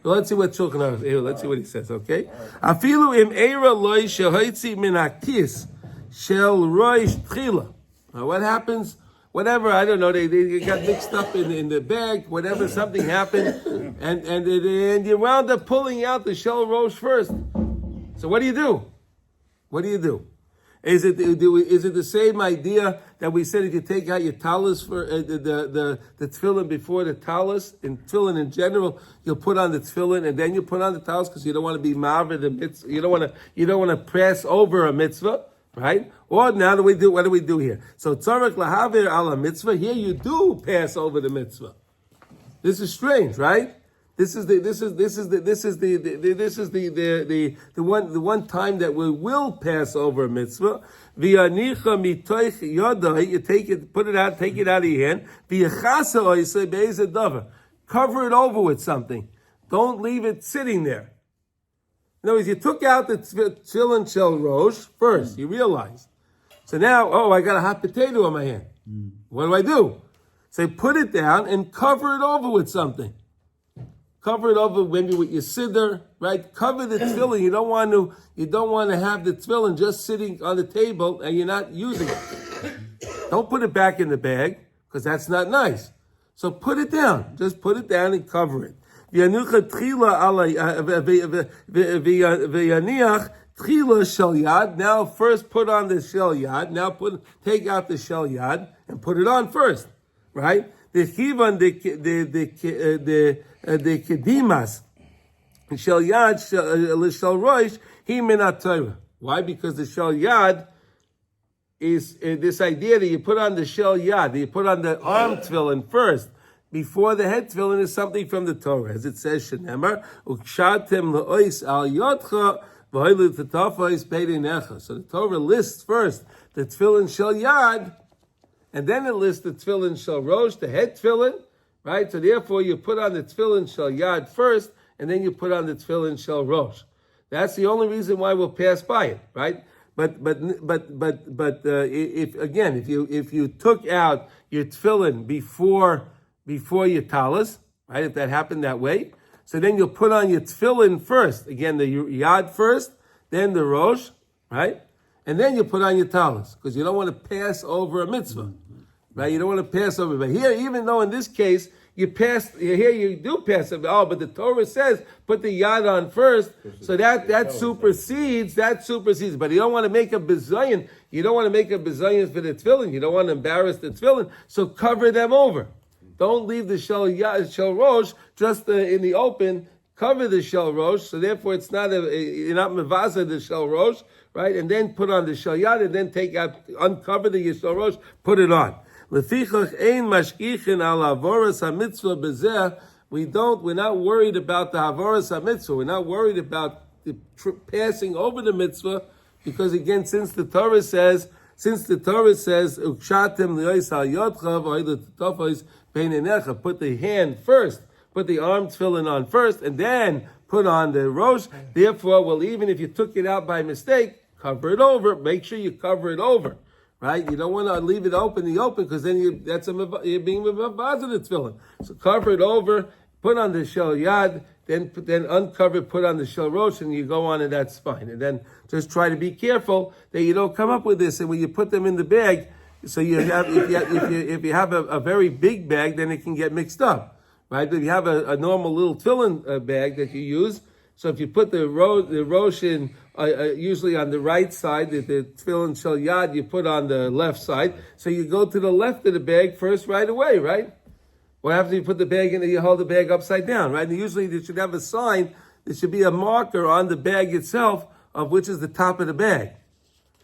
Well, let's see what Shulchan Aruch. Let's see what he says, okay? Afilu im eira loy shehoitzi min hakis shel roish tchila. Now what happens? Whatever, I don't know, they got mixed up in the bag, whatever, something happened, and you wound up pulling out the shel rosh first. So what do you do? Is it the same idea that we said if you take out your talis for the tefillin before the talis, in tefillin in general, you'll put on the tefillin and then you put on the talis because you don't want to be marved the mitzvah, you don't want to pass over a mitzvah. Right? Or now what do we do here? So tzarech lahaver ala mitzvah. Here you do pass over the mitzvah. This is strange, right? This is the one time that we will pass over a mitzvah. V'yanicha mitoich yodai. You take it out of your hand. V'yachasa oisei be'ezeh davar. Cover it over with something. Don't leave it sitting there. In other words, you took out the tefillin shel rosh first. You realized. So now, I got a hot potato in my hand. What do? So you put it down and cover it over with something. Cover it over maybe with your siddur, right? Cover the tefillin. You don't want to have the tefillin just sitting on the table and you're not using it. Don't put it back in the bag because that's not nice. So put it down. Just put it down and cover it. V'yaniach tchila shel yad. Now first put on the shel yad. Now take out the shel yad and put it on first, right? The chivan the kedimas shel yad shel roish he min Torah. Why? Because the shel yad is this idea that you put on the shel yad, that you put on the arm tefillin first. Before the head tefillin is something from the Torah, as it says, "Shenemar ukshatem leois al yotcha v'hoilu t'tafos beinecha." So the Torah lists first the tefillin shel yad, and then it lists the tefillin shel rosh, the head tefillin, right? So therefore, you put on the tefillin shel yad first, and then you put on the tefillin shel rosh. That's the only reason why we'll pass by it, right? But if you took out your tefillin before your talis, right? If that happened that way, so then you'll put on your tefillin first. Again, the yad first, then the rosh, right? And then you put on your talis because you don't want to pass over a mitzvah, right? You don't want to pass over. But here, even though in this case you do pass it. But the Torah says put the yad on first, so that supersedes. But you don't want to make a bizayon. You don't want to make a bizayon for the tefillin. You don't want to embarrass the tefillin. So cover them over. Don't leave the shel rosh just in the open. Cover the shel rosh, so therefore it's not you're not mevaza the shel rosh, right? And then put on the shel yad, and then uncover the shel rosh, put it on. Lefichach ein mashkichin al avoras hamitzvah bezeh. We're not worried about the avoras hamitzvah. We're not worried about the passing over the mitzvah, because again, since the Torah says, ukshatem leois al yotcha v'hoilu t'tafos beinecha, put the hand first, put the arm tefillin on first, and then put on the rosh. Therefore, even if you took it out by mistake, cover it over. Make sure you cover it over, right? You don't want to leave it open because then you're being positive tefillin. So cover it over, put on the shel yad, then uncover, put on the shel rosh, and you go on, and that's fine. And then just try to be careful that you don't come up with this, and when you put them in the bag, so you have if you have a very big bag, then it can get mixed up, right? But if you have a normal little tefillin bag that you use, so if you put the rosh in, usually on the right side, the tefillin shel yad you put on the left side, so you go to the left of the bag first right away, right? Or after you put the bag in, you hold the bag upside down, right? And usually you should have a sign, there should be a marker on the bag itself of which is the top of the bag,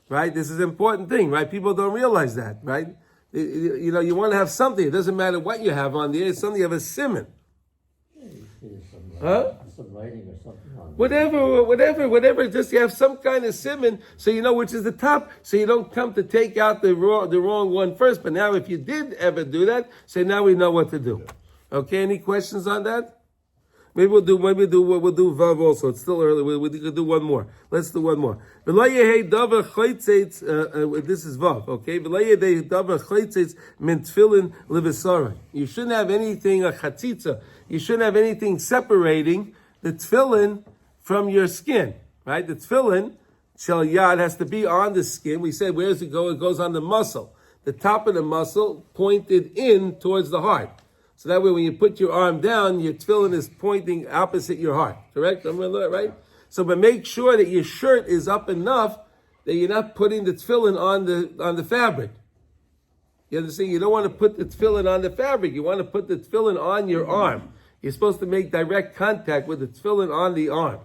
right? This is an important thing, right? People don't realize that, right? You know, you want to have something. It doesn't matter what you have on there. It's something you have a simon. Some writing or something on Whatever. Just you have some kind of simon, so you know which is the top, so you don't come to take out the wrong one first. But now, if you did ever do that, so now we know what to do. Okay, any questions on that? Maybe we'll do vav also. It's still early. We could do one more. Let's do one more. This is vav. Okay. You shouldn't have anything a chatzitza. You shouldn't have anything separating the tefillin from your skin. Right. The tefillin shel yad has to be on the skin. We said where does it go? It goes on the muscle. The top of the muscle pointed in towards the heart. So that way, when you put your arm down, your tefillin is pointing opposite your heart. Correct? Right? So, but make sure that your shirt is up enough that you're not putting the tefillin on the fabric. You understand? You don't want to put the tefillin on the fabric. You want to put the tefillin on your arm. You're supposed to make direct contact with the tefillin on the arm.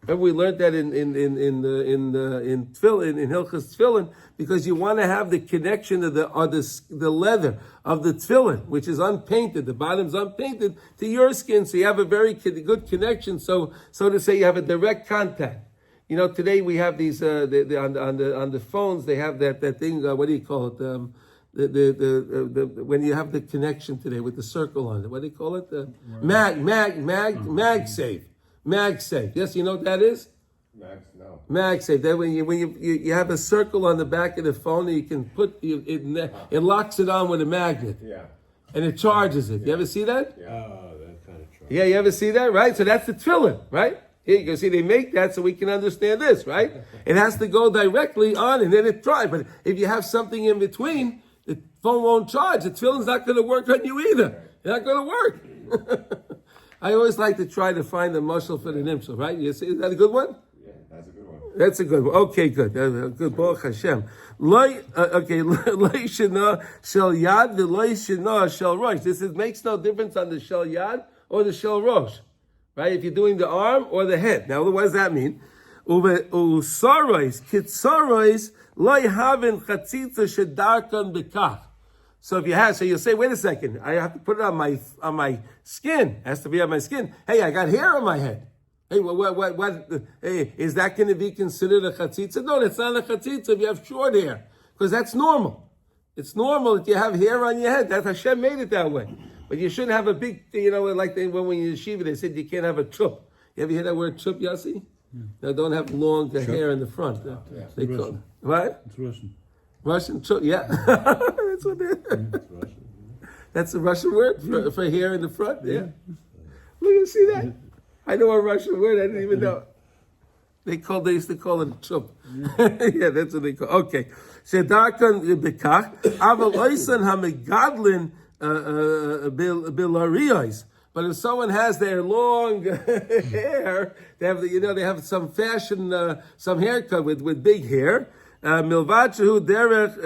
Remember, we learned that in Hilchos Tefillin, because you want to have the connection of the leather of the tefillin, which is unpainted. The bottom's unpainted to your skin, so you have a very good connection. So to say, you have a direct contact. You know, today we have these on the phones. They have that thing. What do you call it? When you have the connection today with the circle on it. What do you call it? MagSafe. MagSafe. Yes, you know what that is? MagSafe. That when you have a circle on the back of the phone, and you can put it locks it on with a magnet. Yeah. And it charges it. You ever see that? Yeah. Oh, that kind of charge. Yeah, you ever see that? Right? So that's the tefillin, right? Here you go. See, they make that so we can understand this, right? It has to go directly on and then it dries. But if you have something in between, the phone won't charge. The tefillin's not going to work on you either. It's not going to work. I always like to try to find the mashal for the nimshal, right? You see, is that a good one? Yeah, that's a good one. That's a good one. Okay, good. Good. Baruch Hashem. Loi shena shel yad v'loi shena shel rosh. This makes no difference on the shel yad or the shel rosh, right? If you're doing the arm or the head. Now, what does that mean? Usarois kitsarois loi havin chatzitza shedarkan bekach. So if you have, so you'll say, wait a second, I have to put it on my skin. It has to be on my skin. Hey, I got hair on my head. Hey, hey, is that going to be considered a chatzitza? No, that's not a chatzitza if you have short hair, because that's normal. It's normal that you have hair on your head. That Hashem made it that way. But you shouldn't have a big, like when you yeshiva, they said you can't have a chup. You ever hear that word chup, Yossi? Yeah. No, don't have long hair in the front. They call, what? It's Russian. Russian chup, yeah. That's what it is. That's a Russian word for hair in the front, yeah. Look, you see that? I know a Russian word, I didn't even know. They used to call it a chup. Yeah, that's what they call it. Okay. Shedarkan bekach, aval oisan hamegadlin bilariyos. But if someone has their long hair, they have some fashion, some haircut with big hair. Milvachu derech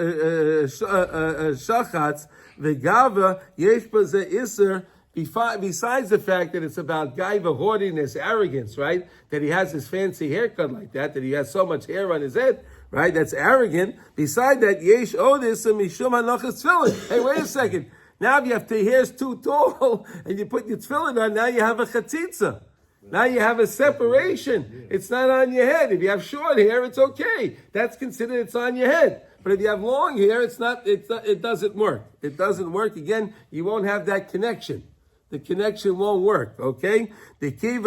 shachatz v'gava yesh b'zeh iser. Besides the fact that it's about gaiva, haughtiness, arrogance, right? That he has his fancy haircut like that he has so much hair on his head, right? That's arrogant. Beside that, yesh odis mishum hanachas tefillin. Hey, wait a second. Now if you have the hair's too tall and you put your tefillin on, now you have a chatzitza. Now you have a separation. It's not on your head. If you have short hair, it's okay. That's considered it's on your head. But if you have long hair, it doesn't work. It doesn't work. Again, you won't have that connection. The connection won't work, okay? If you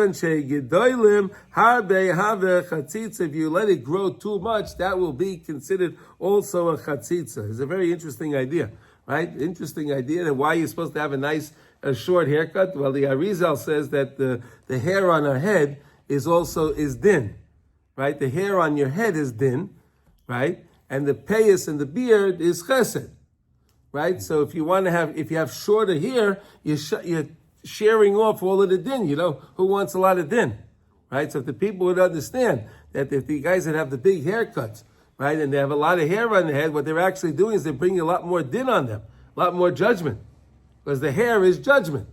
let it grow too much, that will be considered also a chatzitza. It's a very interesting idea, right? Interesting idea that why you're supposed to have a nice short haircut. Well, the Arizal says that the hair on our head is din, right? The hair on your head is din, right? And the payas and the beard is chesed. Right, so if you have shorter hair, your sharing off all of the din. Who wants a lot of din, right? So if the people would understand that if the guys that have the big haircuts, right, and they have a lot of hair on their head, what they're actually doing is they're bringing a lot more din on them, a lot more judgment, because the hair is judgment,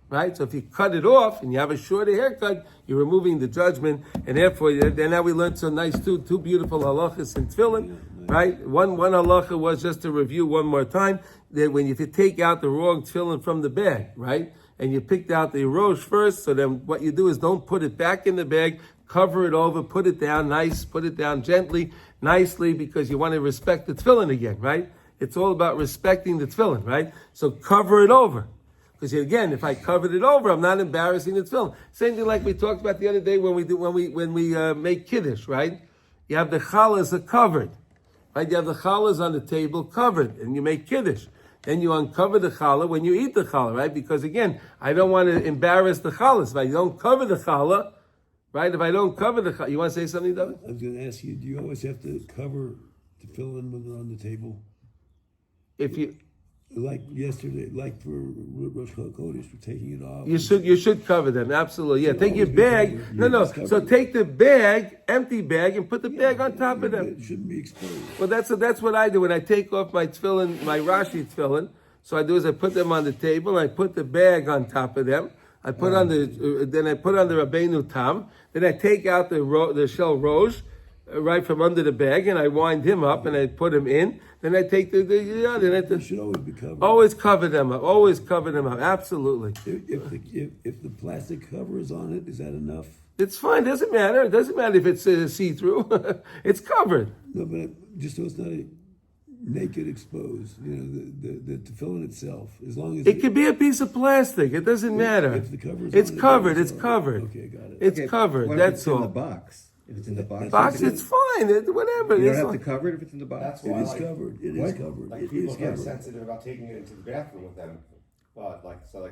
right? So if you cut it off and you have a shorter haircut, you're removing the judgment, and therefore, then now we learned some nice two beautiful halachos in tefillin, right? One halacha was, just to review one more time, that if you take out the wrong tefillin from the bag, right, and you picked out the rosh first, so then what you do is don't put it back in the bag, cover it over, put it down nice, put it down gently, nicely, because you want to respect the tefillin again, right? It's all about respecting the tefillin, right? So cover it over. Because again, if I covered it over, I'm not embarrassing the tefillin. Same thing like we talked about the other day when we make kiddush, right? You have the challahs are covered, right? You have the challahs on the table covered, and you make kiddush. Then you uncover the challah when you eat the challah, right? Because again, I don't want to embarrass the challahs. If I don't cover the challah, right? If I don't cover the challah, you want to say something, David? I was going to ask you, do you always have to cover tefillin when they're on the table? If you... Like yesterday, like for Rosh Chodesh, we're taking it off. You should cover them, absolutely. Yeah, take your bag. So take the bag, empty bag, and put the bag on top of them. It shouldn't be exposed. Well, that's what I do when I take off my tefillin, my Rashi tefillin. So I do is I put them on the table, and I put the bag on top of them. I put on then I put on the Rabbeinu Tam. Then I take out the shell rosh right from under the bag, and I wind him up, and I put him in. Then I take then I should always be covered. Always cover them up. Always cover them up. Absolutely. If the plastic cover is on it, is that enough? It's fine. Doesn't matter. It doesn't matter if it's see-through. It's covered. No, but just so it's not naked, exposed. The tefillin itself, as long as it could be a piece of plastic. It doesn't matter. If the cover's it's on covered. It, it's covered. Okay, got it. It's covered. What That's if it's in all. the box? If it's in the box, It's fine. Whatever. You don't It's have fine. to cover it if it's in the box. That's It why, is covered. It is covered. Like It people is get covered. sensitive about taking it into the bathroom with them, but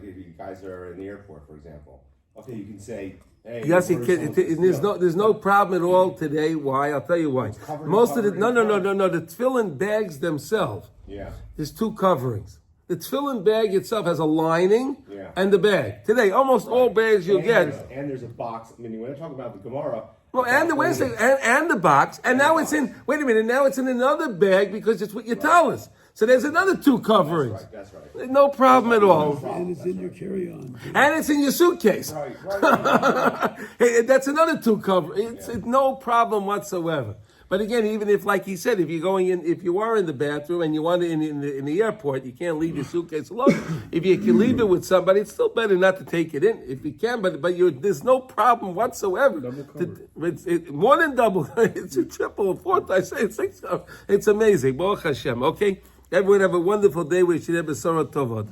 if you guys are in the airport, for example, okay, you can say, hey. Yes, there's no problem at all today. Why? I'll tell you why. Most of the no. The tefillin bags themselves. Yeah. There's two coverings. The tefillin bag itself has a lining and the bag. Today, almost all bags you'll get. And there's a box. I mean, when I talk about the Gemara. Well, and the box, and now it's in. Wait a minute, now it's in another bag because it's with your towels. So there's another two coverings. That's right. No problem at all. And it's in your carry-on. And it's in your suitcase. Right. Hey, that's another two cover. It's no problem whatsoever. But again, even if, like he said, if you are in the bathroom and you want it in the airport, you can't leave your suitcase alone. If you can leave it with somebody, it's still better not to take it in if you can. But there's no problem whatsoever. Double cover. It's more than double. It's a triple, a fourth. I say six. It's amazing. Baruch Hashem. Okay, everyone have a wonderful day. We should have a Sorah Tovot.